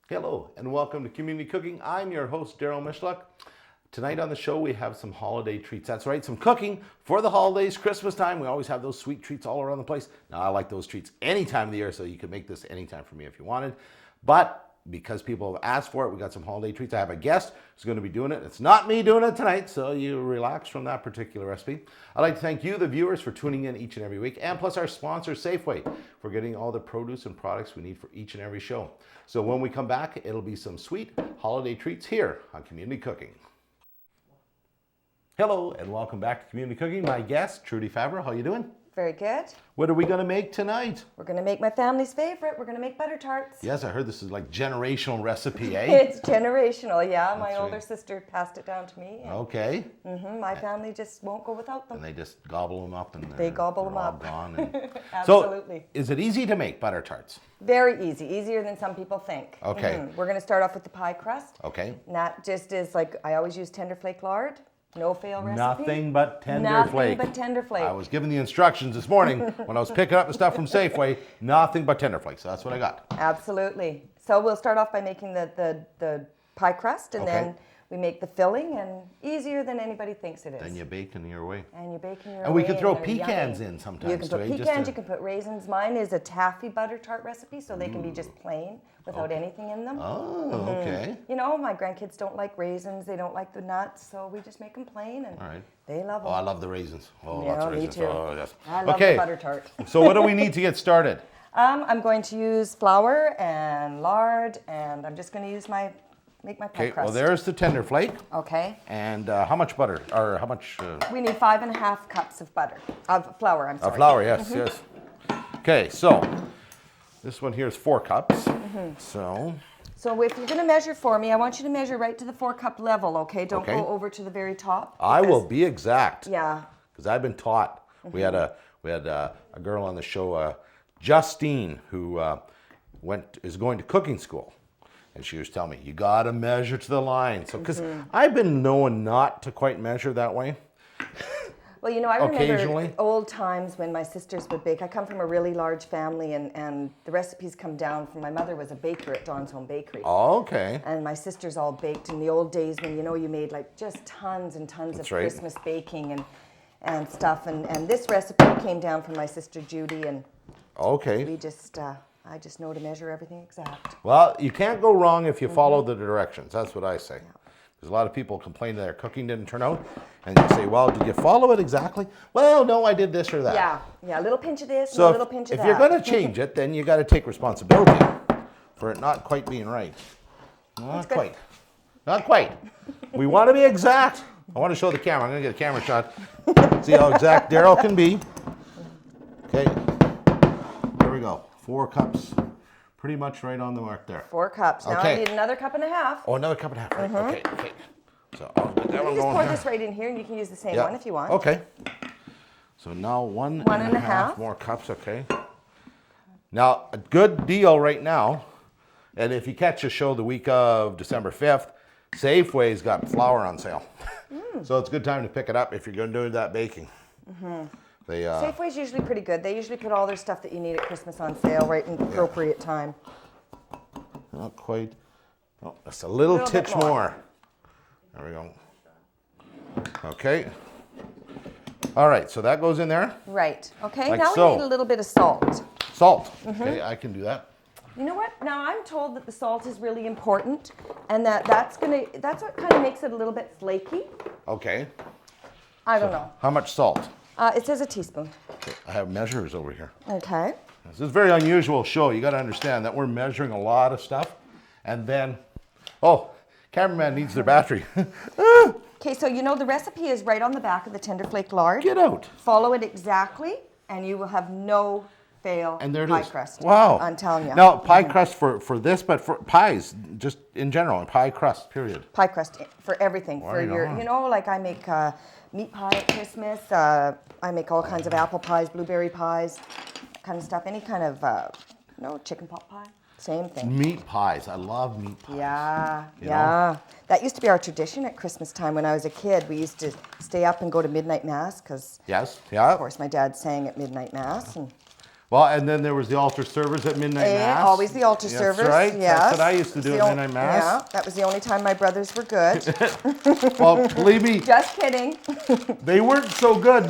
Hello and welcome to Community Cooking. I'm your host, Daryl Mishluck. Tonight on the show we have some holiday treats. That's right, some cooking for the holidays, Christmas time. We always have those sweet treats all around the place. Now I like those treats any time of the year, so you can make this anytime for me if you wanted. But because people have asked for it, we got some holiday treats. I have a guest who's going to be doing it. It's not me doing it tonight, so you relax from that particular recipe. I'd like to thank you, the viewers, for tuning in each and every week, and plus our sponsor, Safeway, for getting all the produce and products we need for each and every show. So when we come back, it'll be some sweet holiday treats here on Community Cooking. Hello, and welcome back to Community Cooking. My guest, Trudy Favreau. How you doing? Very good. What are we going to make tonight? We're going to make my family's favorite. We're going to make butter tarts. Yes, I heard this is like generational recipe, eh? It's generational, yeah. My That's older right. sister passed it down to me. Okay. My family just won't go without them. And they just gobble them up, and They gobble they're them all up. gone. And... Absolutely. So, is it easy to make butter tarts? Very easy, easier than some people think. Okay. We're going to start off with the pie crust. Okay. And that just is like, I always use tender flake lard. No fail recipe. Nothing but tender Nothing flake. but tender flake. I was given the instructions this morning when I was picking up the stuff from Safeway. Nothing but tender flake. So that's what I got. Absolutely. So we'll start off by making the pie crust, and Okay. then we make the filling, and easier than anybody thinks it is. Then you bake in your way. And you bake in your And we way, can throw they're pecans yummy. in sometimes. You can put too, eh? Just pecans, to- you can put raisins. Mine is a taffy butter tart recipe, so they can be just plain without anything in them. Oh, okay. You know, my grandkids don't like raisins, they don't like the nuts, so we just make them plain, and All right. they love Oh, them. I love the raisins. Oh, Yeah, lots of me raisins. too. Oh, yes. I love Okay. the butter tart. So what do we need to get started? I'm going to use flour and lard, and I'm just going to use make my pie Okay, crust. well, there's the tender flake. Okay. And how much butter? Or how much? We need 5.5 cups of flour, I'm sorry. Flour, yes, yes. Okay, so this one here is 4 cups. So if you're going to measure for me, I want you to measure right to the 4-cup level, okay? Don't Okay. go over to the very top. I will because- be exact. Yeah. Because I've been taught. We had a girl on the show, Justine, who is going to cooking school, and she was telling me you got to measure to the line. So because I've been known not to quite measure that way. Well, you know, I remember Occasionally. old times when my sisters would bake. I come from a really large family, and the recipes come down from my mother was a baker at Dawn's Home Bakery. Oh, okay. And my sisters all baked in the old days when, you know, you made like just tons and tons That's of right. Christmas baking and stuff. And this recipe came down from my sister Judy, and Okay. we just, I just know to measure everything exact. Well, you can't go wrong if you follow the directions. That's what I say. Because a lot of people complain that their cooking didn't turn out, and you say, "Well, did you follow it exactly?" Well, no, I did this or that. Yeah, a little pinch of this So and a little pinch of if that. you're going to change it, then you got to take responsibility for it not quite being right. Not good. quite. Not quite. We want to be exact. I want to show the camera. I'm going to get a camera shot. See how exact Daryl can be. Okay. There we go. 4 cups. Pretty much right on the mark there. 4 cups. Now Okay. I need another cup and a half. Oh, another cup and a half. Right? Okay. Okay. So I'll get that You one just going pour here. this right in here, and you can use the same Yeah. one if you want. Okay. So now one and a half. more cups, okay. Now, a good deal right now, and if you catch a show the week of December 5th, Safeway's got flour on sale. So it's a good time to pick it up if you're going to do that baking. They, Safeway's usually pretty good. They usually put all their stuff that you need at Christmas on sale right in the appropriate time. not quite, oh, just a little Little bit titch more. more. There we go. Okay. All right, so that goes in there. Right. Okay. Like Now so. we need a little bit of salt. Salt. Okay, I can do that. You know what? Now I'm told that the salt is really important, and that's what kind of makes it a little bit flaky. Okay. I don't know. How much salt? It says a teaspoon. Okay, I have measures over here. Okay. This is a very unusual show. You got to understand that we're measuring a lot of stuff, and then, oh, cameraman needs their battery. Okay. So you know the recipe is right on the back of the tender flake lard. Get out. Follow it exactly, and you will have no fail And there it pie is. crust. Wow. I'm telling you. Now, pie crust for this, but for pies, just in general, pie crust, period. Pie crust for everything. For Right your, on. you know, like I make meat pie at Christmas. I make all kinds of apple pies, blueberry pies, kind of stuff. Any kind of, chicken pot pie. Same thing. Meat pies. I love meat pies. Yeah, You yeah. That used to be our tradition at Christmas time when I was a kid. We used to stay up and go to midnight mass because, Yes, yeah. of course, my dad sang at midnight mass. And Well, and then there was the altar servers at midnight mass. Always the altar servers. That's right. Yes. That's what I used to do at midnight mass. Yeah, that was the only time my brothers were good. Well, believe me, Just kidding. they weren't so good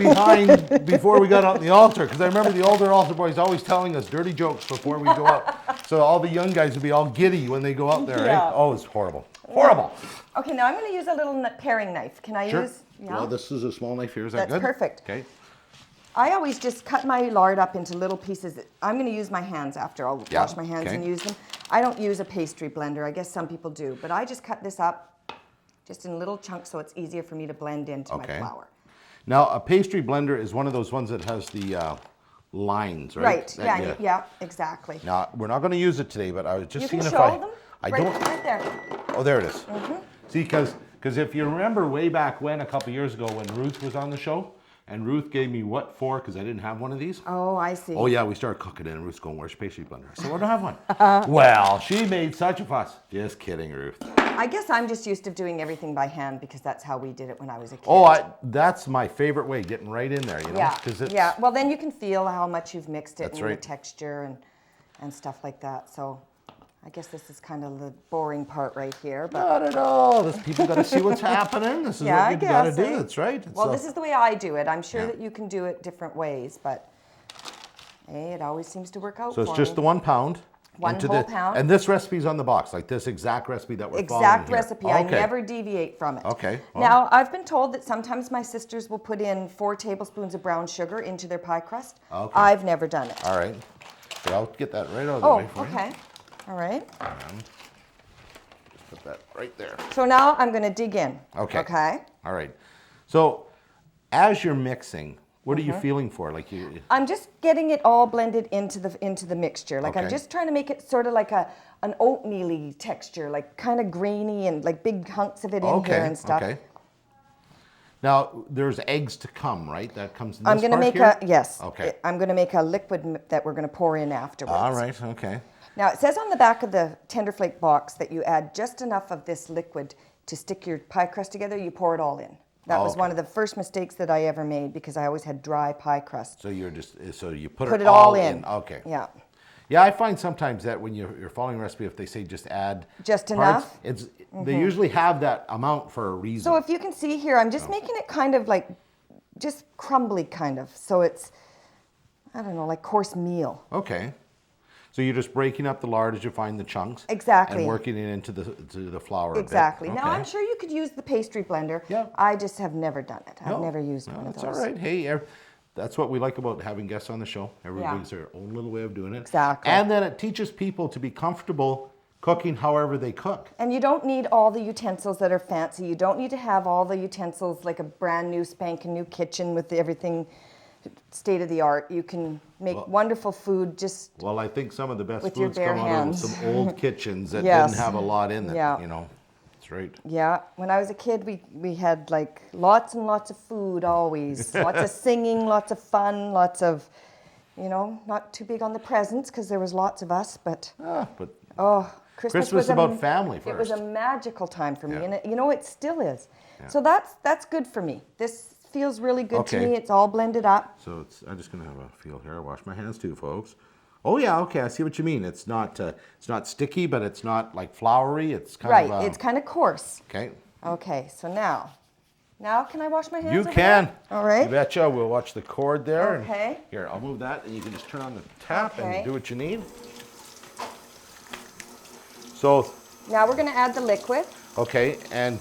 before we got on the altar, because I remember the older altar boys always telling us dirty jokes before we go out. So all the young guys would be all giddy when they go out there. Yeah. Right? Oh, it's horrible. Horrible. Okay, now I'm going to use a little paring knife. Can I Sure. use? Yeah. Well, this is a small knife here. Is that good? That's perfect. Okay. I always just cut my lard up into little pieces. I'm going to use my hands after. I'll wash my hands and use them. I don't use a pastry blender. I guess some people do. But I just cut this up just in little chunks so it's easier for me to blend into my flour. Now, a pastry blender is one of those ones that has the lines, right? Right. Yeah, exactly. Now, we're not going to use it today, but I was just seeing if show them? I Right, don't. right there. Oh, there it is. See, because if you remember way back when, a couple years ago, when Ruth was on the show, and Ruth gave me what for, because I didn't have one of these. Oh, I see. Oh, yeah, we started cooking it, and Ruth's going, where's your pastry blender? I said, well, I don't have one. Well, she made such a fuss. Just kidding, Ruth. I guess I'm just used to doing everything by hand because that's how we did it when I was a kid. Oh, that's my favorite way, getting right in there, you know? Yeah, well, then you can feel how much you've mixed it and right. the texture and stuff like that. So I guess this is kind of the boring part right here. But not at all. People got to see what's happening. This is what you got to do. That's right. Well, this is the way I do it. I'm sure that you can do it different ways, but hey, it always seems to work out for me. So it's just the 1 pound. One whole pound. And this recipe's on the box, like this exact recipe that we're following Exact here. recipe. Okay. I never deviate from it. Okay. Well, Now, I've been told that sometimes my sisters will put in 4 tablespoons of brown sugar into their pie crust. Okay. I've never done it. all right. So I'll get that right out of the way for you. Okay. All right. And just put that right there. So now I'm going to dig in. Okay. Okay. All right. So as you're mixing, what are you feeling for? Like I'm just getting it all blended into the mixture. Like I'm just trying to make it sort of like an oatmeal-y texture, like kind of grainy and like big hunks of it in here and stuff. Okay. Now there's eggs to come, right? That comes in this I'm going to make here? yes. Okay. I'm going to make a liquid that we're going to pour in afterwards. All right. Okay. Now it says on the back of the Tenderflake box that you add just enough of this liquid to stick your pie crust together. You pour it all in. That was one of the first mistakes that I ever made because I always had dry pie crust. So you put it it all all in. Okay. Yeah. Yeah, I find sometimes that when you're following a recipe, if they say just add Just parts, enough? they usually have that amount for a reason. So if you can see here, I'm just making it kind of like just crumbly kind of. So it's, I don't know, like coarse meal. Okay. So you're just breaking up the lard as you find the chunks. Exactly. And working it into the flour Exactly. a bit. Now I'm sure you could use the pastry blender. Yeah. I just have never done it. I've never used one of That's those. all right. Hey, that's what we like about having guests on the show. Everybody's their own little way of doing it. Exactly. And then it teaches people to be comfortable cooking however they cook. And you don't need all the utensils that are fancy. You don't need to have all the utensils like a brand new spanking new kitchen with everything state of the art. You can make wonderful food just Well, I think some of the best with your foods bare come out of hands. some old kitchens that Yes. didn't have a lot in them. Yeah. You know, that's right. Yeah, when I was a kid, we had like lots and lots of food always. Lots of singing, lots of fun, lots of, not too big on the presents because there was lots of us, but But Christmas was a- about family It was a first. magical time for me, Yeah. and it still is. So that's good for me. This feels really good to Okay. me. It's all blended up. So I'm just gonna have a feel here. I wash my hands too, folks. Oh yeah, okay. I see what you mean. It's not sticky, but it's not like floury. It's kind of It's kind of coarse. okay. Okay, so now can I wash my hands? You over can. there? All right. You betcha. We'll watch the cord there. and- Okay. Here, I'll move that, and you can just turn on the tap Okay. and do what you need. So, Now we're going to add the liquid. okay, and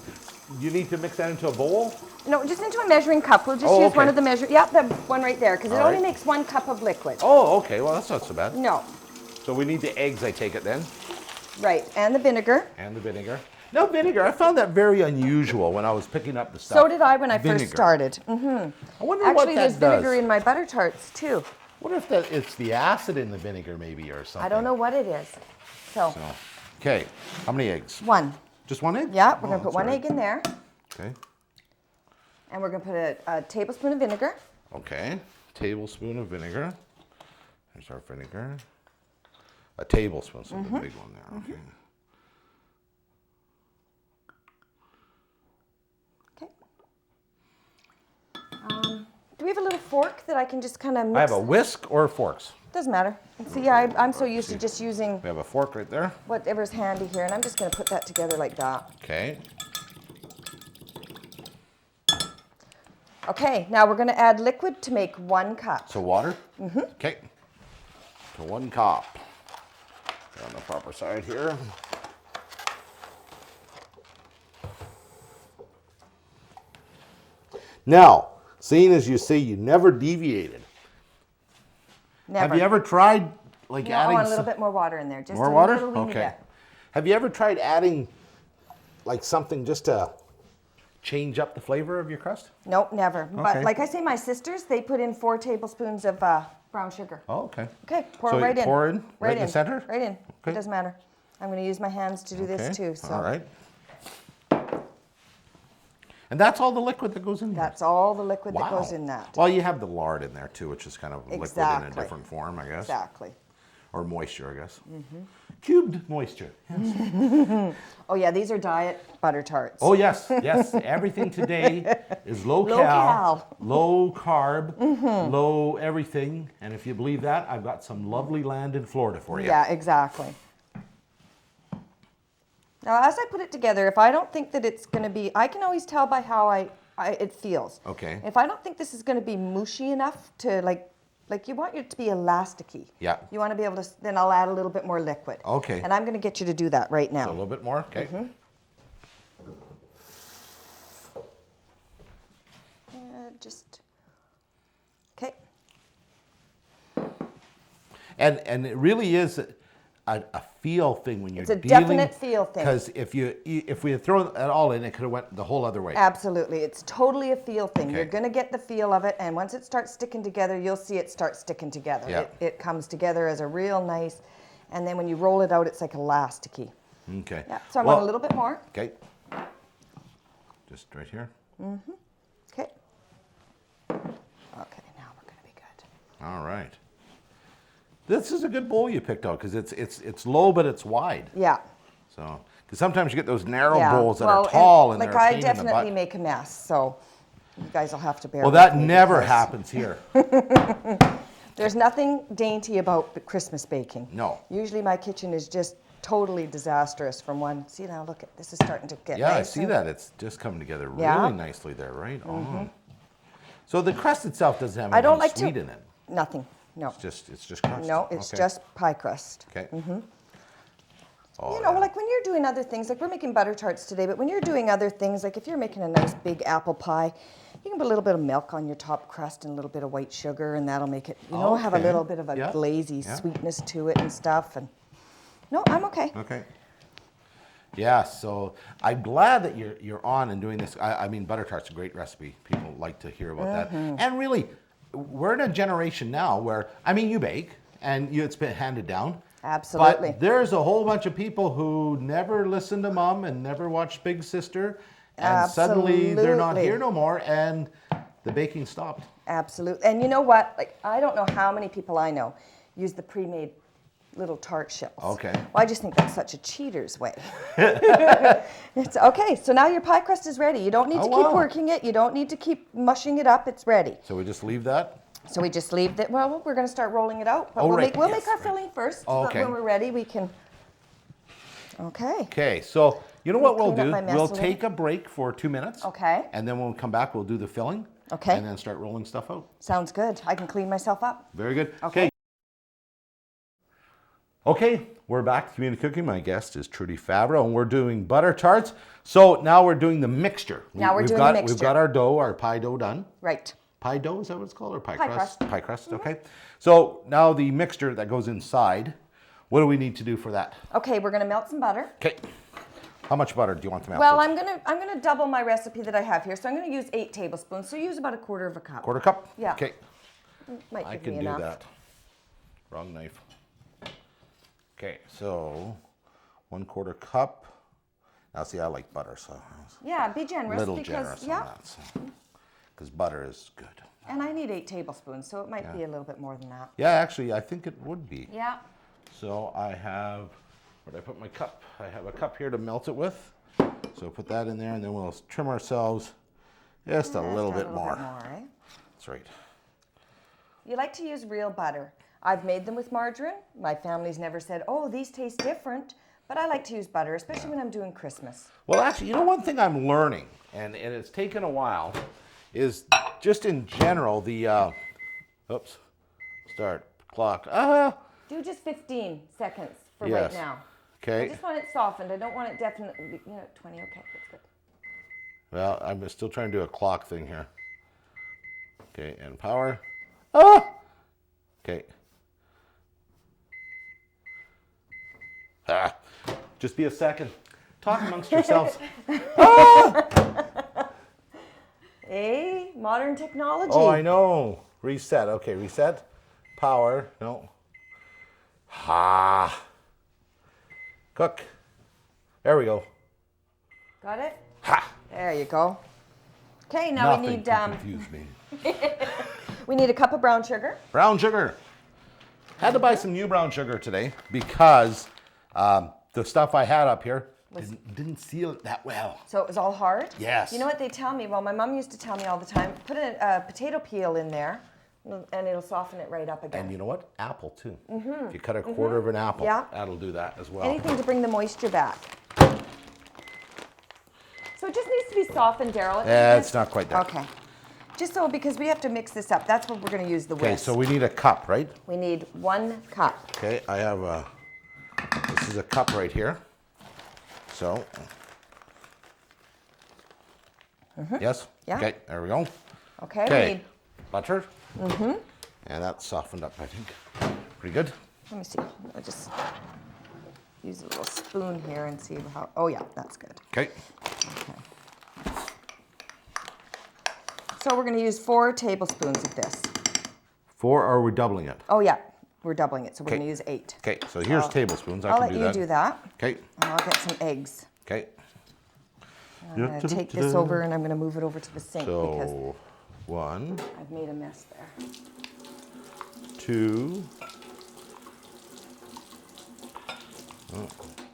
you need to mix that into a bowl. No, just into a measuring cup. We'll just Oh, use one okay. of the measure. Yep, the one right there, because it All only right. makes 1 cup of liquid. Oh, okay. Well, that's not so bad. No, So we need the eggs, I take it then, right, and the vinegar. and the vinegar. No vinegar. I found that very unusual when I was picking up the stuff. So did I when I Vinegar. first started. I wonder what Actually, that there's vinegar does. in my butter tarts too. What if it's the acid in the vinegar, maybe, or something? I don't know what it is. So, So, okay. How many eggs? 1. Just one egg? Yeah, we're Oh, going to put that's 1 all right. egg in there, Okay. and we're going to put a tablespoon of vinegar. Okay. Tablespoon of vinegar. There's our vinegar. A tablespoon, so the big one there. Okay. Okay. do we have a little fork that I can just kind of mix? I have a whisk or forks. Doesn't matter. See, yeah, I'm so used to just using We have a fork right there. whatever's handy here, and I'm just going to put that together like that. Okay. Okay, now we're going to add liquid to make 1 cup. So water? Mm-hmm. Okay. So 1 cup. Get on the proper side here. Now, seeing as you say you never deviated, Never. have you ever tried like No, adding I want a little bit more water in there. Just more a water? little weeny Okay. bit. Have you ever tried adding like something just to change up the flavor of your crust? Nope, never. Okay. But like I say, my sisters, they put in 4 tablespoons of brown sugar. Oh, okay. Okay, pour So right you in. pour in right in the center? Right in. Okay. It doesn't matter. I'm going to use my hands to do Okay. this too. So All right. And that's all the liquid that goes in there? that's all the liquid Wow. that goes in that. Well, you have the lard in there too, which is kind of liquid in a Exactly. different form, I guess. Exactly. Or moisture, I guess. Mm-hmm. Cubed moisture. Yes. Oh yeah, these are diet butter tarts. Oh, yes, yes. Everything today is low cal, cal. low carb, low everything. And if you believe that, I've got some lovely land in Florida for you. Yeah, exactly. Now, as I put it together, if I don't think that it's going to be, I can always tell by how it feels. Okay. If I don't think this is going to be mushy enough to like you want it to be elasticy. Yeah. You want to be able to, then I'll add a little bit more liquid. Okay. And I'm going to get you to do that right now. So a little bit more, okay. Just, okay. And it really is a feel thing when you're It's a dealing. definite feel thing. Because if we had thrown it all in, it could have went the whole other way. Absolutely. It's totally a feel thing. Okay. You're going to get the feel of it, and once it starts sticking together, you'll see it start sticking together. Yeah. It comes together as a real nice, and then when you roll it out, it's like elasticy. Okay. Yeah, so I want a little bit more. Okay. Just right here. Okay. Okay, now we're going to be good. All right. This is a good bowl you picked out because it's low but it's wide. Yeah. So because sometimes you get those narrow Yeah. bowls that Well, are tall and like they're a I pain in the definitely butt. make a mess, so you guys will have to bear Well, with that me never because happens here. There's nothing dainty about Christmas baking. No. Usually my kitchen is just totally disastrous from one. See now, look, this is starting to get Yeah, I nice see and- that. It's just coming together really Yeah. nicely there, right? Oh. So the crust itself doesn't have I don't anything like sweet to. in it. Nothing. No. It's just crust. No, it's Okay. just pie crust. Okay. You know, like when you're doing other things, like we're making butter tarts today, but when you're doing other things, like if you're making a nice big apple pie, you can put a little bit of milk on your top crust and a little bit of white sugar, and that'll make it, have a Okay. little bit of a Yeah. glazy Yeah. sweetness to it and stuff. And no, I'm okay. Okay. Yeah, so I'm glad that you're on and doing this. I mean, butter tart's a great recipe. People like to hear about that. And really, we're in a generation now where, I mean, you bake and it's been handed down. Absolutely. But there's a whole bunch of people who never listened to mom and never watched Big Sister. And suddenly they're not Absolutely. here no more and the baking stopped. Absolutely. And you know what? Like, I don't know how many people I know use the pre-made little tart shells. Okay. Well, I just think that's such a cheater's way. It's okay. So now your pie crust is ready. You don't need to keep wow. working it. You don't need to keep mushing it up. It's ready. So we just leave that? So we just leave that. Well, we're going to start rolling it out. But Oh, we'll right. we'll Yes, make our right. filling first. Oh, So okay. that when we're ready, we can. Okay. Okay, so you know what we'll clean up do? my mess We'll a little. take a break for 2 minutes. Okay. And then when we come back, we'll do the filling. Okay. And then start rolling stuff out. Sounds good. I can clean myself up. Very good. Okay. Okay, we're back to Community Cooking. My guest is Trudy Favreau, and we're doing butter tarts. So now we're doing the mixture. Now we're We've doing got, the mixture. We've got our dough, our pie dough done. Right. Pie dough, is that what it's called? Or pie, Pie crust? crust. Pie crust, okay. So now the mixture that goes inside, what do we need to do for that? Okay, we're going to melt some butter. Okay. How much butter do you want to melt? Well, with? I'm gonna double my recipe that I have here. So I'm gonna use 8 tablespoons. So use about 1/4 cup. Quarter cup? Yeah. Okay. Might I give can me do enough. that. Wrong knife. Okay, so 1/4 cup. Now see, I like butter, so Yeah, be generous little because generous on that. Because butter is good. and I need 8 tablespoons, so it might be a little bit more than that. Yeah, actually, I think it would be. Yeah. So I have, where did I put my cup? I have a cup here to melt it with. So put that in there, and then we'll trim ourselves just a little bit more. Right? That's That's right. You like to use real butter. I've made them with margarine. My family's never said, oh, these taste different. But I like to use butter, especially when I'm doing Christmas. Well, actually, you know, one thing I'm learning, and it's taken a while, is just in general, the, oops, start clock. Do just 15 seconds for Yes. right now. Okay. I just want it softened. I don't want it definitely, 20, okay, that's good. Well, I'm still trying to do a clock thing here. Okay, and power. Okay. Just be a second. Talk amongst yourselves. Hey, modern technology. Oh, I know. Reset. Okay, reset. Power. No. Cook. There we go. Got it? Ha! There you go. Okay, now Nothing we need can confuse me. we need a cup of brown sugar. Brown sugar. Had to buy some new brown sugar today because the stuff I had up here didn't seal it that well. So it was all hard? Yes. You know what they tell me? Well, my mom used to tell me all the time, put a potato peel in there and it'll soften it right up again. And you know what? Apple too. If you cut a quarter of an apple, that'll do that as well. Anything to bring the moisture back. So it just needs to be softened, Daryl. It's not quite there. Okay. Just so, because we have to mix this up. That's what we're going to use the whisk. Okay, so we need a cup, right? We need 1 cup. Okay, I have this is a cup right here. So, yes? Yeah. Okay, there we go. Okay. Okay, We need, butter. And that's softened up, I think. Pretty good. let me see. I'll just use a little spoon here and see how. Oh, yeah, that's good. Okay. Okay. So we're going to use 4 tablespoons of this. 4, or are we doubling it? Oh, yeah. We're doubling it, so we're Okay. going to use 8. Okay, so here's tablespoons. I'll I let can you do that. Okay. And I'll get some eggs. Okay. I'm going to take this over and I'm going to move it over to the sink because So, 1, I've made a mess there. 2,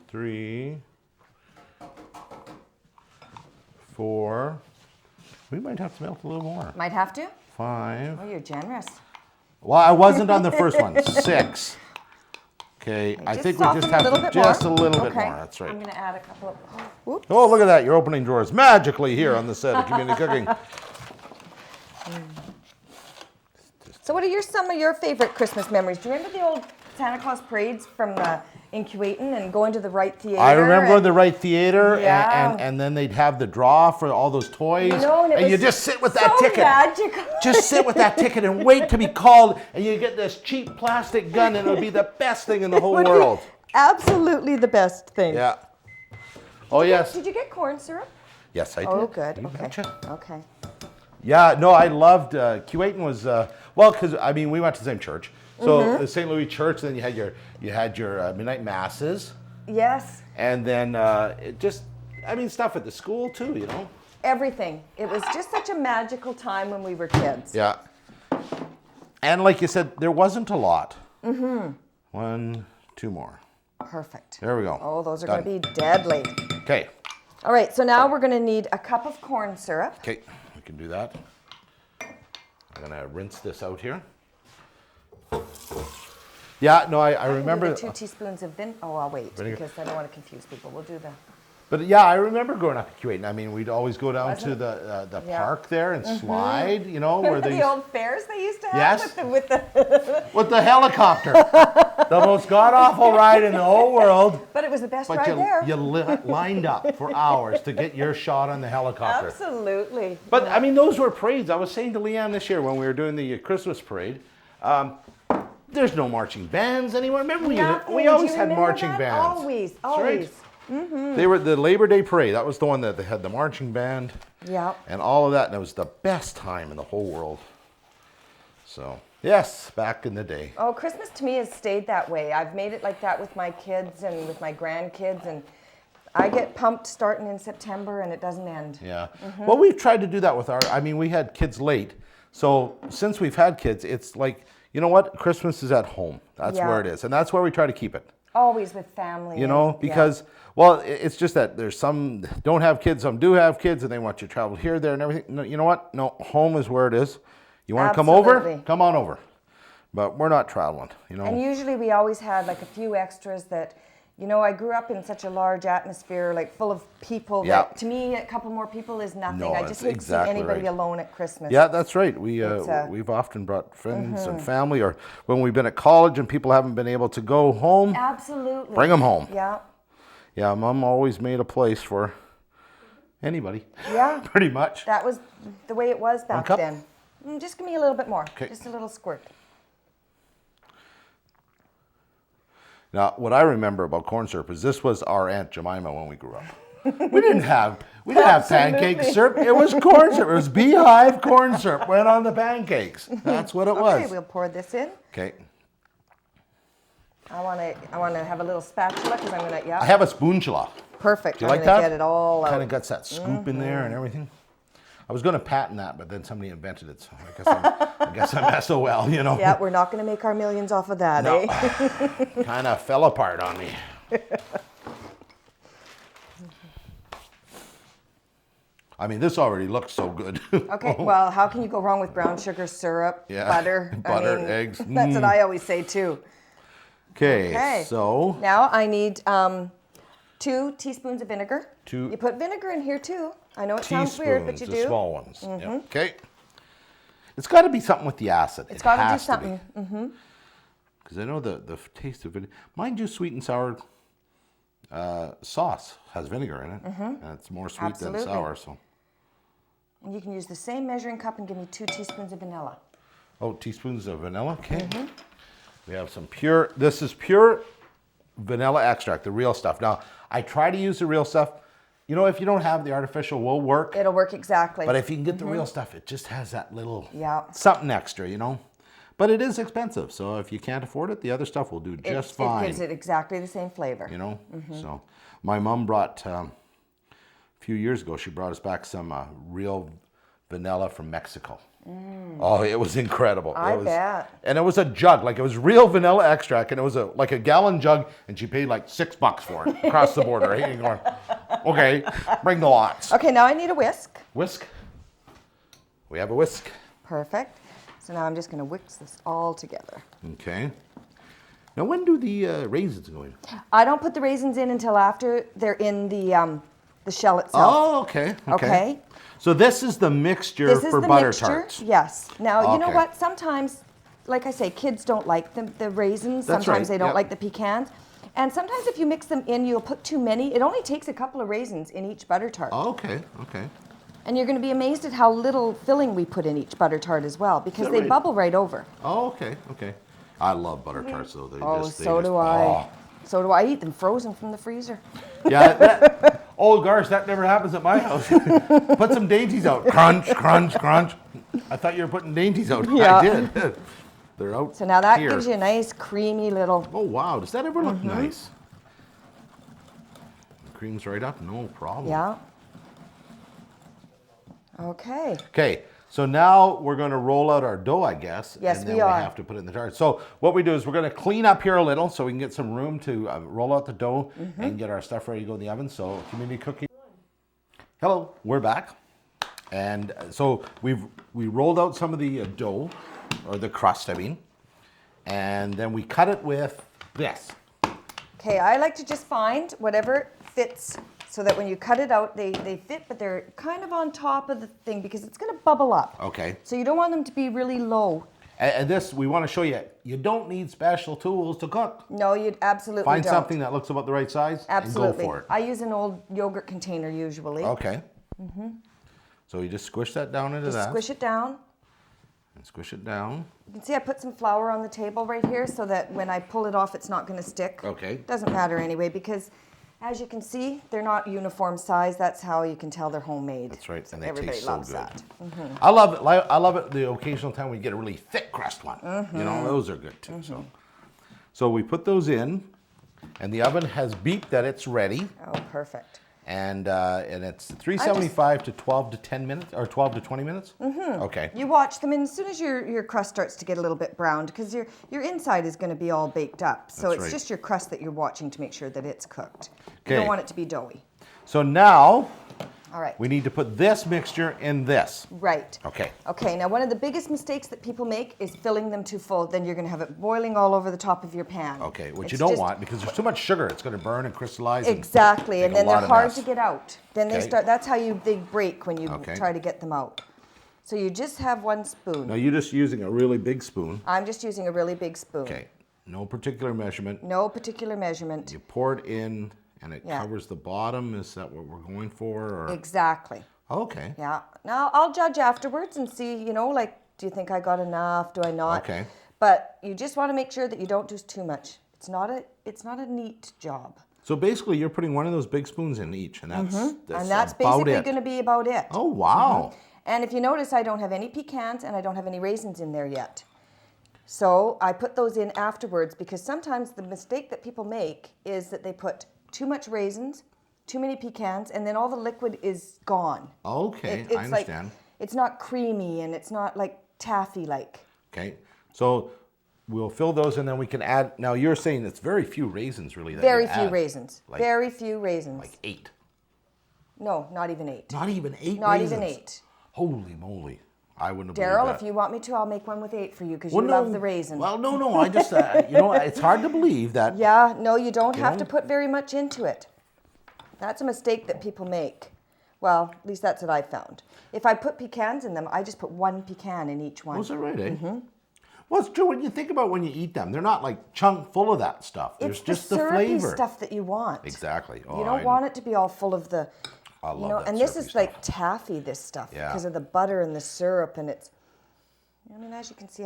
3, 4. We might have to melt a little more. Might have to? 5. Oh, you're generous. Well, I wasn't on the first one. 6. Okay, I think we just soften have a little to bit just more. a little bit Okay. more. That's I'm right. going to add a couple of. Whoops. Oh, look at that! You're opening drawers magically here on the set of Community Cooking. So, what are some of your favorite Christmas memories? Do you remember the old Santa Claus parades from in Kuwaitan and going to the Right Theater? I remember going to the Right Theater, Yeah. and then they'd have the draw for all those toys, No, and it you was just sit with that so ticket. magical. Just sit with that ticket and wait to be called, and you get this cheap plastic gun, and it'll be the best thing in the whole Would be world. absolutely the best thing. Yeah. Oh yes. Did you get corn syrup? Yes, I did. Oh, good. You Okay. betcha. Okay. Yeah, no, I loved Kuwaitan was well, because I mean we went to the same church, so the St. Louis Church. Then you had your midnight masses, Yes. and then it just stuff at the school too, you know. Everything. It was just such a magical time when we were kids. Yeah. And like you said, there wasn't a lot. 1, 2 more. Perfect. There we go. Oh, those are Done. going to be deadly. Okay. All right, so now we're going to need a cup of corn syrup. Okay, we can do that. I'm gonna rinse this out here. Yeah, no, I remember. The 2 teaspoons of Oh, I'll wait Vinegar. because I don't want to confuse people. We'll do the. But yeah, I remember growing up in Kuwait. I mean, we'd always go down to Wasn't the Yeah. park there and slide, you know, where Remember they the old fairs they used to have Yes. with the with the helicopter, the most god awful ride in the whole world. But it was the best But ride there. you lined up for hours to get your shot on the helicopter. Absolutely. But I mean, those were parades. I was saying to Leanne this year when we were doing the Christmas parade. There's no marching bands anymore. Remember, Nothing. we Do always you had remember marching that? bands. Always, That's right. always. They were the Labor Day parade. That was the one that they had the marching band Yeah. and all of that, and it was the best time in the whole world. So yes, back in the day. Oh, Christmas to me has stayed that way. I've made it like that with my kids and with my grandkids, and I get pumped starting in September and it doesn't end. Yeah. Well, we've tried to do that with we had kids late. So since we've had kids, it's like, you know what? Christmas is at home. That's Yeah. where it is. And that's where we try to keep it. Always with family. You know, and- because, well, it's just that there's some don't have kids, some do have kids, and they want you to travel here, there, and everything. No, you know what? No, home is where it is. You want to come over? Come on over. But we're not traveling, you know. And usually we always had like a few extras that, you know, I grew up in such a large atmosphere, like full of people. Yeah. That, to me, a couple more people is nothing. No, I just that's hate to see anybody alone at Christmas. Yeah, that's right. We've often brought friends and family, or when we've been at college and people haven't been able to go home. Absolutely. Bring them home. Yeah. Yeah, Mom always made a place for anybody. Yeah. Pretty much. That was the way it was back then. Just give me a little bit more. Okay. Just a little squirt. Now, what I remember about corn syrup is this was our Aunt Jemima when we grew up. We didn't have pancake syrup. It was corn syrup. It was beehive corn syrup went on the pancakes. That's what it was. Okay, we'll pour this in. Okay. I want to have a little spatula because I'm going to, I have a spoonchula. Perfect. Do you like I'm going that? to get it all out. Kind of got that scoop in there and everything. I was going to patent that, but then somebody invented it, so I guess I'm SOL, you know. Yeah, we're not going to make our millions off of that, no. eh? Kind of fell apart on me. I mean, this already looks so good. Okay, well, how can you go wrong with brown sugar syrup, butter? Butter, eggs. That's what I always say, too. Okay, so. Now I need 2 teaspoons of vinegar. You put vinegar in here, too. I know it sounds weird, but you do. The small ones. Yep. Okay. It's got to be something with the acid. It's got to do something. Because I know the taste of it. Mind you, sweet and sour sauce has vinegar in it. And it's more sweet than sour. So. And you can use the same measuring cup and give me 2 teaspoons of vanilla. Oh, teaspoons of vanilla. Okay. We have some this is pure vanilla extract, the real stuff. Now, I try to use the real stuff. You know, if you don't have the artificial, will work. It'll work exactly. But if you can get the real stuff, it just has that little something extra, you know. But it is expensive, so if you can't afford it, the other stuff will do just fine. It gives it exactly the same flavor. You know, so my mom brought, a few years ago, she brought us back some real vanilla from Mexico. Oh, it was incredible. I bet. And it was a jug, like it was real vanilla extract, and it was like a gallon jug, and she paid like $6 for it across the border. Right? And going, okay, bring the lots. Okay, now I need a whisk. Whisk. We have a whisk. Perfect. So now I'm just going to whisk this all together. Okay. Now, when do the raisins go in? I don't put the raisins in until after they're in the shell itself. Oh, okay. Okay. So this is the mixture for butter tarts. Yes. Now, you know what? Sometimes, like I say, kids don't like the raisins. That's sometimes right. they don't like the pecans. And sometimes if you mix them in, you'll put too many. It only takes a couple of raisins in each butter tart. Oh, okay. Okay. And you're going to be amazed at how little filling we put in each butter tart as well, because they bubble right over. Oh, okay. Okay. I love butter tarts, though. So do I. So do I. Eat them frozen from the freezer. Yeah. Oh, gosh, that never happens at my house. Put some dainties out. Crunch, crunch, crunch. I thought you were putting dainties out. Yeah. I did. They're out. So now that gives you a nice, creamy little. Oh, wow. Does that ever look nice? The cream's right up. No problem. Yeah. Okay. Okay. So now we're going to roll out our dough, I guess. Yes, and then we have to put it in the tart. So what we do is we're going to clean up here a little so we can get some room to roll out the dough and get our stuff ready to go in the oven. So community cooking. Hello, we're back. And so we rolled out some of the dough, or the crust, I mean. And then we cut it with this. Okay, I like to just find whatever fits so that when you cut it out, they fit, but they're kind of on top of the thing because it's going to bubble up. Okay. So you don't want them to be really low. And this, we want to show you, you don't need special tools to cook. No, you absolutely Find don't. something that looks about the right size and go for it. I use an old yogurt container usually. Okay. So you just squish that down into that. Just squish it down. And squish it down. You can see I put some flour on the table right here so that when I pull it off, it's not going to stick. Okay. Doesn't matter anyway because as you can see, they're not uniform size. That's how you can tell they're homemade. That's right, so and they everybody taste so loves good. That. I love it. I love it the occasional time we get a really thick crust one. You know, those are good too. So we put those in, and the oven has beeped that it's ready. Oh, perfect. And it's 375 to 12 to 10 minutes, or 12 to 20 minutes? Okay. You watch them, and as soon as your crust starts to get a little bit browned, because your inside is going to be all baked up. So it's just your crust that you're watching to make sure that it's cooked. You don't want it to be doughy. So now, All right. We need to put this mixture in this. Right. Okay. Okay, now one of the biggest mistakes that people make is filling them too full. Then you're going to have it boiling all over the top of your pan. Okay, which It's you don't just- want because there's too much sugar. It's going to burn and crystallize. Exactly, and then they're hard to get out. Then they Okay. start, that's how they break when you Okay. try to get them out. So you just have 1 spoon. Now you're just using a really big spoon. I'm just using a really big spoon. Okay, no particular measurement. No particular measurement. You pour it in and it Yeah. covers the bottom. Is that what we're going for? Or? Exactly. Okay. Yeah. Now I'll judge afterwards and see, you know, like, do you think I got enough? Do I not? Okay. But you just want to make sure that you don't do too much. It's not a neat job. So basically, you're putting one of those big spoons in each, and that's And that's about basically it. going to be about it. Oh wow! And if you notice, I don't have any pecans and I don't have any raisins in there yet. So I put those in afterwards because sometimes the mistake that people make is that they put too much raisins, too many pecans, and then all the liquid is gone. Okay, I understand. It's not creamy and it's not like taffy-like. Okay, so we'll fill those, and then we can add. Now you're saying it's very few raisins, really. That Very you few add. raisins. Like- Very few raisins. Like 8. No, not even 8. Not even 8 Not raisins. even 8. Holy moly! I wouldn't have Daryl, believed if that. you want me to, I'll make one with 8 for you because Well, you love the raisin. Well, no. I just, you know, it's hard to believe that. Yeah, no, you don't have know? to put very much into it. That's a mistake that people make. Well, at least that's what I found. If I put pecans in them, I just put 1 pecan in each one. Was that right, eh? Well, it's true. When you think about when you eat them, they're not like chunk full of that stuff. There's It's just the the syrupy flavor. stuff that you want. Exactly. You don't want it to be all full of the, I love you know, that and this syrupy is like stuff. taffy, this stuff, Yeah. because of the butter and the syrup, and it's, I mean, as you can see,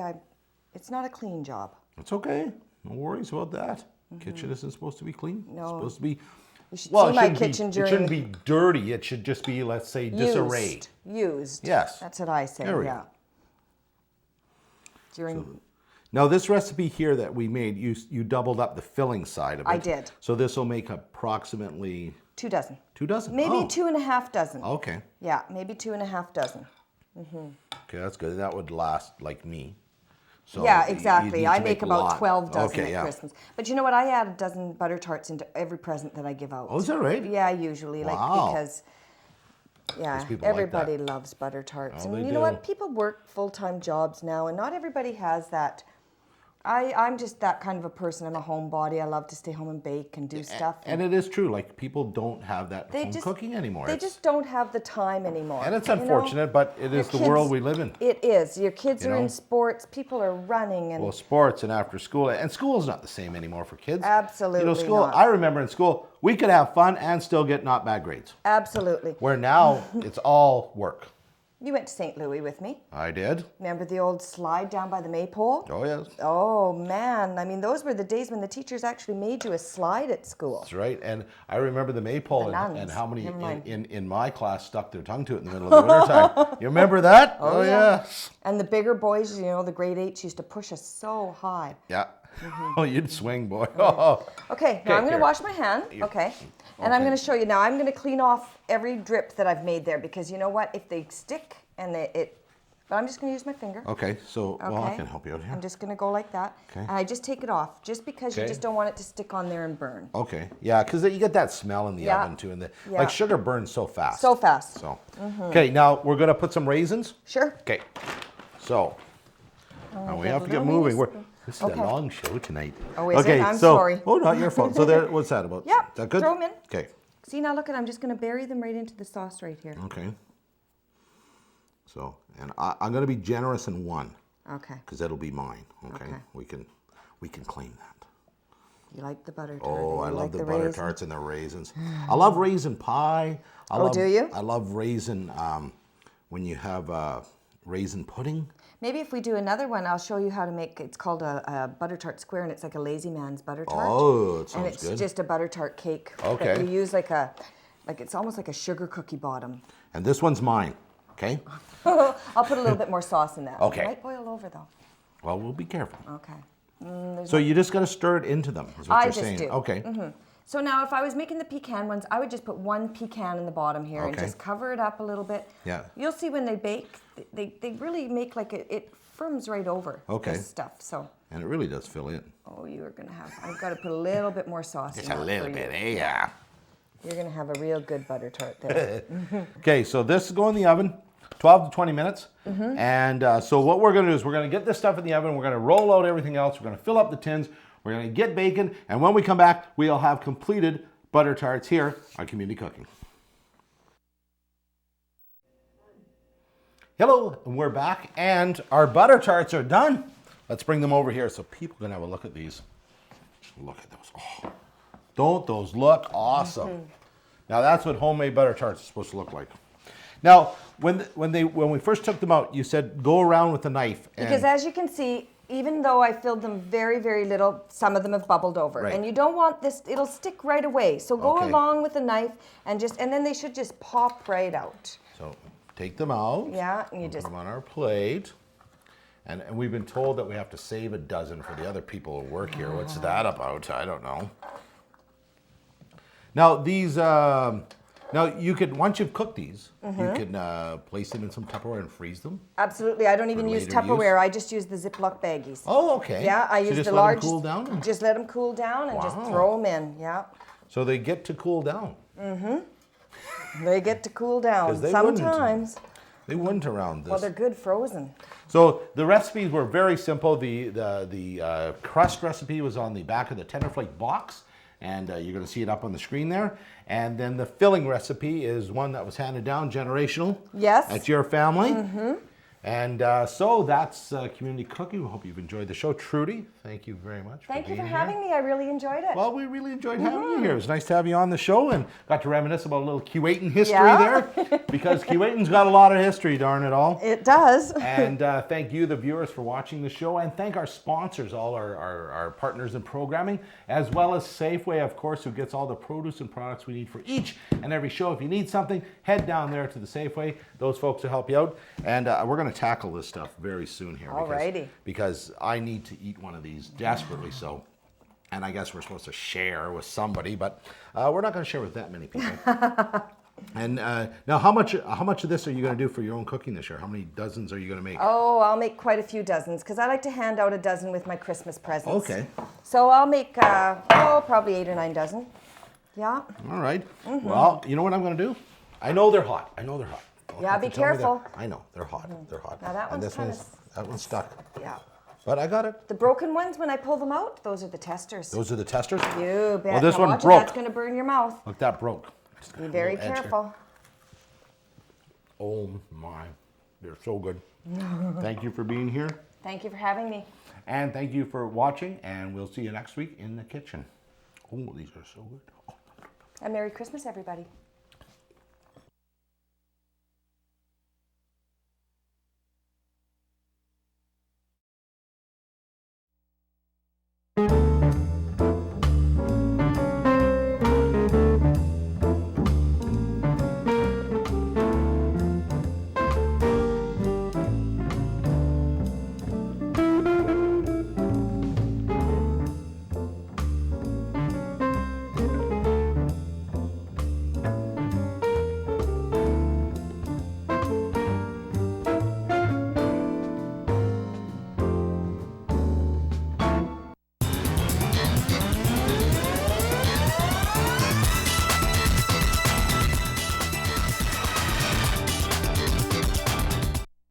it's not a clean job. It's okay. No worries about that. Kitchen isn't supposed to be clean. No. It's supposed to be. You should Well, see it my shouldn't kitchen be, during it shouldn't be dirty. It should just be, let's say, disarray. Used. Yes. That's what I say. There we yeah. go. During. Now, this recipe here that we made, you doubled up the filling side of it. I did. So this will make approximately 2 dozen. 2 dozen. Maybe Oh. 2.5 dozen. Okay. Yeah, maybe 2.5 dozen. Okay, that's good. That would last like me. So Yeah, you exactly. need I to make a about lot. 12 dozen Okay, at yeah. Christmas. But you know what? I add a dozen butter tarts into every present that I give out. Oh, is that right? Yeah, usually. Wow. Like because yeah, people like everybody that. loves butter tarts. Oh, and they you know do. what? People work full-time jobs now and not everybody has that. I'm just that kind of a person. I'm a homebody. I love to stay home and bake and do stuff. And it is true. Like, people don't have that home just- cooking anymore. They It's- just don't have the time anymore. And it's you know? unfortunate, but it Your is the kids- world we live in. It is. Your kids You are know? in sports. People are running and Well, sports and after school, and school's not the same anymore for kids. Absolutely You know, school. not. I remember in school we could have fun and still get not bad grades. absolutely. Where now it's all work. You went to St. Louis with me. I did. Remember the old slide down by the maypole? Oh yes, Oh man, I mean those were the days when the teachers actually made you a slide at school. that's right. And I remember the maypole The and nuns. how many Never mind. in my class stuck their tongue to it in the middle of the wintertime. You remember that? Oh, yeah. yes. And the bigger boys, you know, the grade 8s used to push us so high. Yeah. Oh, you'd swing, boy. Oh. Okay, now I'm going to here. wash my hand. Okay. And I'm Okay. going to show you now. I'm going to clean off every drip that I've made there because you know what? If they stick and but I'm just going to use my finger. Okay, so well, I Okay. can help you out here. I'm just going to go like that. Okay. And I just take it off just because you Okay. just don't want it to stick on there and burn. Okay, yeah, because you get that smell in the Yeah. oven too, and Yeah. like sugar burns so fast. So fast. So, okay, now we're gonna put some raisins. Sure. Okay, so now we get have a to get little moving. mini This is Okay. a long show tonight. Oh, is it? okay, I'm so, sorry. Oh, not your fault. So there, what's that about? Yep, Is that good? throw 'em in. Okay. See, now look at, I'm just going to bury them right into the sauce right here. Okay. So, and I'm gonna be generous in one Okay. because that'll be mine. Okay? Okay. We can claim that. You like the butter tart? Oh, and I you love like the butter raisin? tarts and the raisins. I love raisin pie. Do you? I love raisin when you have raisin pudding. Maybe if we do another one, I'll show you how to make, it's called a butter tart square, and it's like a lazy man's butter tart. Oh, it And sounds it's good. just a butter tart cake. Okay. But you use like it's almost like a sugar cookie bottom. And this one's mine. Okay. I'll put a little bit more sauce in that. Okay. It might boil over though. Well, we'll be careful. Okay. So you just got to stir it into them. Is what I you're just saying. do. Okay. So now if I was making the pecan ones, I would just put 1 pecan in the bottom here and Okay. just cover it up a little bit. Yeah. You'll see when they bake, they really make like it firms right over Okay. this stuff. So, And it really does fill in. oh, you are going to have, I've got to put a little bit more sauce in that for you. Yeah. You're going to have a real good butter tart there. Okay, so this is going in the oven, 12 to 20 minutes. And so what we're going to do is we're going to get this stuff in the oven. We're going to roll out everything else. We're going to fill up the tins. We're going to get bacon. And when we come back, we'll have completed butter tarts here on Community Cooking. Hello, and we're back. And our butter tarts are done. Let's bring them over here so people can have a look at these. Look at those. Oh, don't those look awesome? Now that's what homemade butter tarts are supposed to look like. Now, when we first took them out, you said go around with a knife. Because as you can see, even though I filled them very, very little, some of them have bubbled over. Right. And you don't want this, it'll stick right away. So go along with a knife and then they should just pop right out. So take them out. Yeah, and you just put them on our plate. And we've been told that we have to save a dozen for the other people who work here. What's that about? I don't know. Now these, you could, once you've cooked these, you can place them in some Tupperware and freeze them. Absolutely. I don't even use Tupperware. I just use the Ziploc baggies. Oh, okay. Yeah, I so use just the let large. them cool down? Just let them cool down and just throw them in. Yeah. So they get to cool down. They get to cool down sometimes. They wouldn't around this. Well, they're good frozen. So the recipes were very simple. The crust recipe was on the back of the Tenderflake box, and you're going to see it up on the screen there. And then the filling recipe is one that was handed down, generational. Yes. That's your family. And so that's Community Cooking. We hope you've enjoyed the show. Trudy, thank you very much for being here. Thank you for having me. I really enjoyed it. Well, we really enjoyed having you here. It was nice to have you on the show and got to reminisce about a little Kuwaitan history there. Because Kuwaitan's got a lot of history, darn it all. It does. And thank you, the viewers, for watching the show. And thank our sponsors, all our partners in programming, as well as Safeway, of course, who gets all the produce and products we need for each and every show. If you need something, head down there to the Safeway. Those folks will help you out. And we're going to tackle this stuff very soon here. Alrighty. Because I need to eat one of these desperately so. And I guess we're supposed to share with somebody, but we're not going to share with that many people. And now, how much of this are you going to do for your own cooking this year? How many dozens are you going to make? Oh, I'll make quite a few dozens because I like to hand out a dozen with my Christmas presents. Okay. So I'll make probably 8 or 9 dozen. Yeah. All right. Well, you know what I'm going to do? I know they're hot. Yeah, be careful. I know they're hot. They're hot. Now that one's that one's stuck. Yeah. But I got it. The broken ones, when I pull them out, those are the testers. Those are the testers? You bet. Well, this now one watch broke. That's going to burn your mouth. Look, that broke. Be very careful. Oh my, they're so good. Thank you for being here. Thank you for having me. And thank you for watching, and we'll see you next week in the kitchen. Oh, these are so good. And Merry Christmas, everybody.